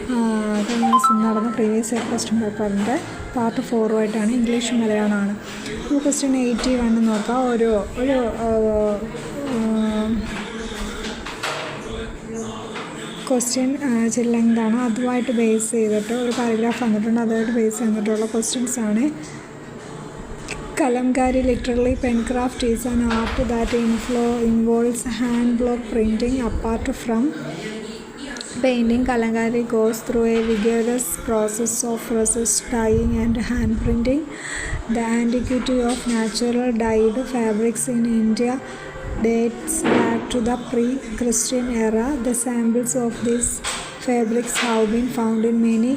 കഴിഞ്ഞ ദിവസം നടന്ന പ്രീവിയസ് ഇയർ ക്വസ്റ്റ്യൻ പേപ്പറിൻ്റെ പാർട്ട് 4 ഇംഗ്ലീഷ് മലയാളമാണ്. ക്വസ്റ്റ്യൻ 81 നോക്കാം. ഒരു ക്വസ്റ്റ്യൻ ഇച്ചിരി ലെങ്താണ്. അതുമായിട്ട് ബേസ് ചെയ്തിട്ട് ഒരു പാരഗ്രാഫ് വന്നിട്ടുണ്ട്. അതുമായിട്ട് ബേസ് ചെയ്തിട്ടുള്ള ക്വസ്റ്റ്യൻസാണ്. Kalamkari, literally pencraft, is an art that involves hand block printing. Apart from painting, Kalamkari goes through a vigorous process of process dyeing and hand printing. The antiquity of natural dyed fabrics in India dates back to the pre-Christian era. The samples of these fabrics have been found in many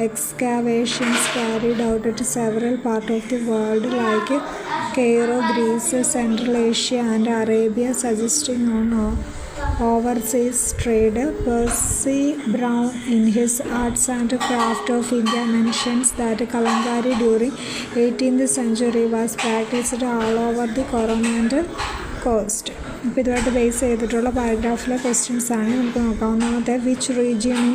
excavations carried out at several parts of the world like Cairo, Greece, Central Asia and Arabia, suggesting on overseas trade. Percy Brown in his Arts and Crafts of India mentions that Kalamkari during 18th century was practiced all over the Coromandel coast. ഇപ്പോൾ ഇതുമായിട്ട് base ചെയ്തിട്ടുള്ള പാരഗ്രാഫിലെ questions ആണ് നമുക്ക് നോക്കാവുന്നത്തെ. Which region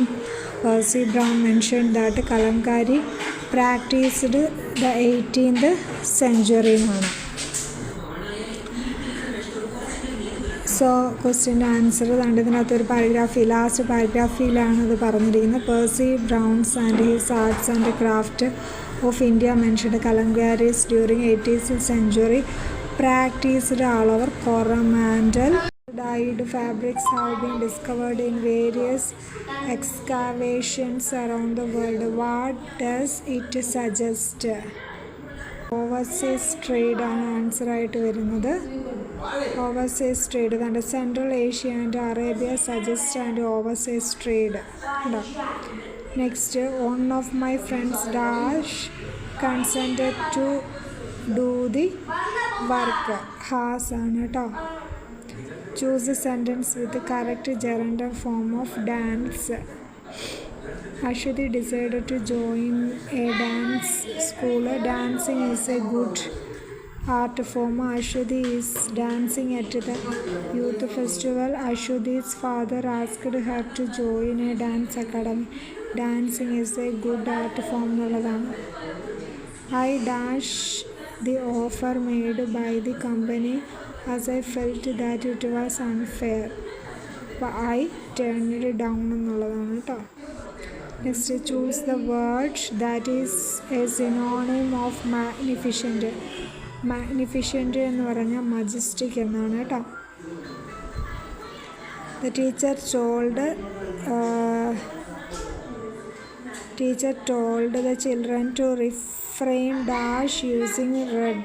Percy Brown mentioned that Kalamkari practiced the 18th century എന്നാണ്. So ക്വസ്റ്റ്യൻ്റെ answer കണ്ട് ഇതിനകത്തൊരു last പാരഗ്രാഫിലാണ് ഇത് പറഞ്ഞിരിക്കുന്നത്. Percy browns and his arts and craft of India mentioned Kalamkaris during 18th century practiced all over Coromandel. Dyed fabrics have been discovered in various excavations around the world. What does it suggest? Overseas trade ആണ് answer ആയിട്ട് വരുന്നത്. Overseas trade കണ്ട് central Asia and Arabia suggest and overseas trade ഉണ്ടോ. Next, one of my friends dash consented to do the work. Has ആണ് കേട്ടോ. Choose a sentence with the correct gerund form of dance. Ashwati decided to join a dance school. Dancing is a good art form. Ashwati is dancing at the youth festival. Ashwati's father asked her to join a dance academy. Dancing is a good art form. I dash the offer made by the company as I felt that it was unfair. But I turned it down എന്നുള്ളതാണ് കേട്ടോ. Next, choose the word that is A synonym of magnificent. Magnificent എന്ന് പറഞ്ഞാൽ majestic എന്നാണ് കേട്ടോ. The teacher told the children to refrain dash using red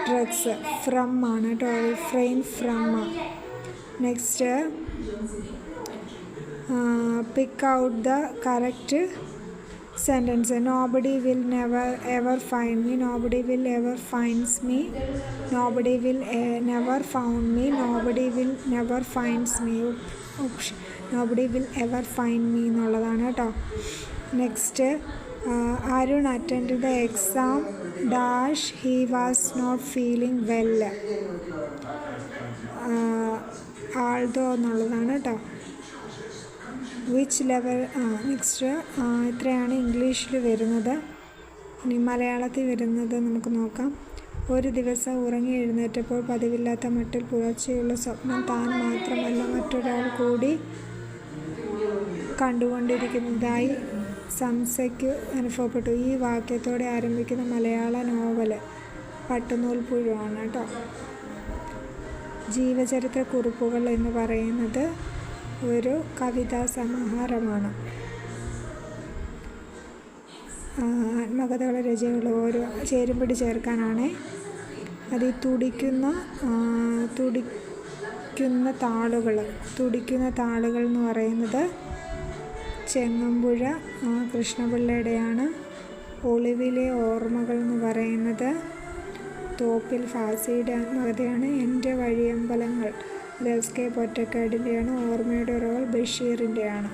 drugs. From ആണ് കേട്ടോ. refrain from. Next, pick out the correct sentence. Nobody will never ever find me. Nobody will ever finds me. Nobody will never found me. Nobody will never finds me. Nobody will ever find me എന്നുള്ളതാണ് കേട്ടോ. Next, Arun attended the exam dash he was not feeling well. although എന്നുള്ളതാണ് കേട്ടോ. Which level. Next, ഇത്രയാണ് ഇംഗ്ലീഷിൽ വരുന്നത്. ഇനി മലയാളത്തിൽ വരുന്നത് നമുക്ക് നോക്കാം. ഒരു ദിവസം ഉറങ്ങി എഴുന്നേറ്റപ്പോൾ പതിവില്ലാത്ത മട്ടിൽ പുലർച്ചെയുള്ള സ്വപ്നം താൻ മാത്രമല്ല മറ്റൊരാൾ കൂടി കണ്ടുകൊണ്ടിരിക്കുന്നതായി സംസയ്ക്ക് അനുഭവപ്പെട്ടു. ഈ വാക്യത്തോടെ ആരംഭിക്കുന്ന മലയാള നോവല് പട്ടുനൂൽപ്പുഴുവാണ് കേട്ടോ. ജീവചരിത്ര കുറിപ്പുകൾ എന്ന് പറയുന്നത് ഒരു കവിതാ സമാഹാരമാണ്. ആത്മകഥകളെ രചനകൾ ഓരോ ചേരുംപടി ചേർക്കാനാണ്. അത് തുടിക്കുന്ന താളുകൾ എന്ന് പറയുന്നത് ചെങ്ങമ്പുഴ കൃഷ്ണപിള്ളയുടെയാണ്. ഒളിവിലെ ഓർമ്മകൾ എന്ന് പറയുന്നത് തോപ്പിൽ ഫാസിയുടെ ആത്മകഥയാണ്. എൻ്റെ വഴിയമ്പലങ്ങൾ എസ്.കെ. പൊറ്റക്കാടിൻ്റെയാണ്. ഓർമ്മയുടെ ഉറവകൾ ബഷീറിൻ്റെയാണ്.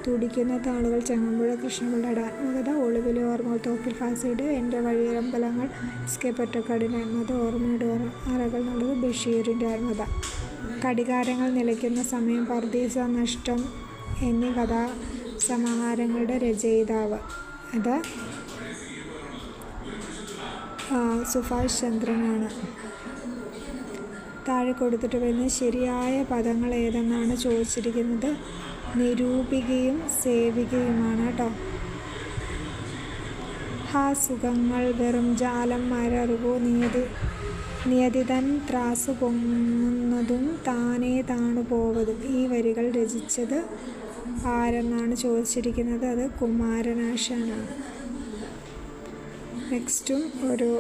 തുടിക്കുന്ന താളുകൾ ചെങ്ങമ്പുഴ കൃഷ്ണപിള്ളയുടെ ആത്മകഥ. ഒളിവിലെ ഓർമ്മകൾ തോപ്പിൽ ഫാസിയുടെ. എൻ്റെ വഴിയമ്പലങ്ങൾ എസ്.കെ. പൊറ്റക്കാടിൻ്റെ ആത്മകഥ. ഓർമ്മയുടെ അറകൾ എന്നുള്ളത് ബഷീറിൻ്റെ ആത്മകഥ. കടികാരങ്ങൾ നിലയ്ക്കുന്ന സമയം, പർദീസ, നഷ്ടം എന്നീ സമാഹാരങ്ങളുടെ രചയിതാവ്? അത് സുഭാഷ് ചന്ദ്രനാണ്. താഴെ കൊടുത്തിട്ട് വരുന്ന ശരിയായ പദങ്ങൾ ഏതെന്നാണ് ചോദിച്ചിരിക്കുന്നത്. നിരൂപികയും സേവികയുമാണ് കേട്ടോ. ഹാ സുഖങ്ങൾ വെറും ജാലം മരറുകോ നിയതിതൻ ത്രാസു പൊങ്ങുന്നതും താനേ താണു പോവതും. ഈ വരികൾ രചിച്ചത് ആരെന്നാണ് ചോദിച്ചിരിക്കുന്നത്. അത് കുമാരനാശാനാണ്. നെക്സ്റ്റും ഒരു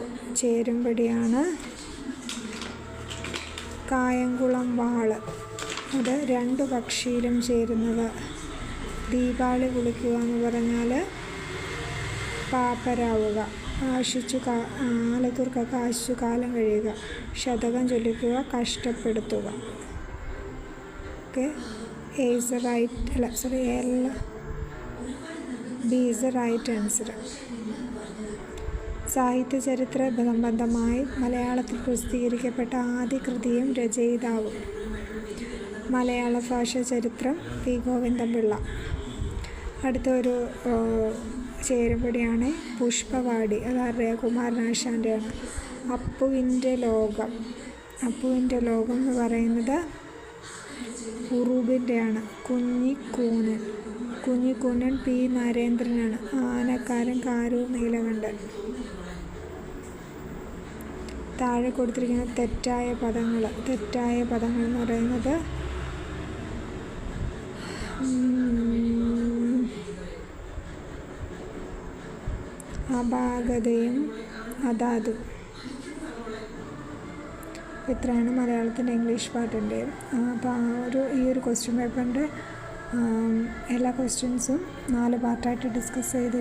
ചേരുംപടിയാണ്. കായംകുളം വാള്, അത് രണ്ട് പക്ഷിയിലും ചേരുന്നത്. ദീപാവലി കുളിക്കുക എന്ന് പറഞ്ഞാൽ പാപ്പരാവുക. ആലത്തൂർക്കൊക്കെ ആശിച്ചു കാലം കഴിയുക. ശതകം ചൊല്ലിക്കുക, കഷ്ടപ്പെടുത്തുക. Okay, A is a right, അല്ല sorry, B is a right answer. സാഹിത്യ ചരിത്ര സംബന്ധമായി മലയാളത്തിൽ പ്രസിദ്ധീകരിക്കപ്പെട്ട ആദ്യ കൃതിയും രചയിതാവും? മലയാള ഭാഷാ ചരിത്രം, പി ഗോവിന്ദപിള്ള. അടുത്തൊരു ചേരുംപടിയാണ് പുഷ്പവാടി. അതാരുടെ? കുമാരനാശാൻ്റെയാണ്. അപ്പുവിൻ്റെ ലോകം. അപ്പുവിൻ്റെ ലോകം എന്ന് പറയുന്നത് ഉറൂബിൻ്റെയാണ്. കുഞ്ഞിക്കൂനൻ പി നരേന്ദ്രനാണ്. ആനക്കാരൻ കാരൂർ നീലകണ്ഠൻ. താഴെ കൊടുത്തിരിക്കുന്ന തെറ്റായ പദങ്ങൾ എന്ന് പറയുന്നത് അപാകതയും അതാതും. ഇത്രയാണ് മലയാളത്തിൻ്റെ ഇംഗ്ലീഷ് പാർട്ടിൻ്റെ. അപ്പോൾ ഈ ഒരു ക്വസ്റ്റ്യൻ പേപ്പറിൻ്റെ എല്ലാ ക്വസ്റ്റ്യൻസും 4 പാർട്ടായിട്ട് ഡിസ്കസ് ചെയ്ത്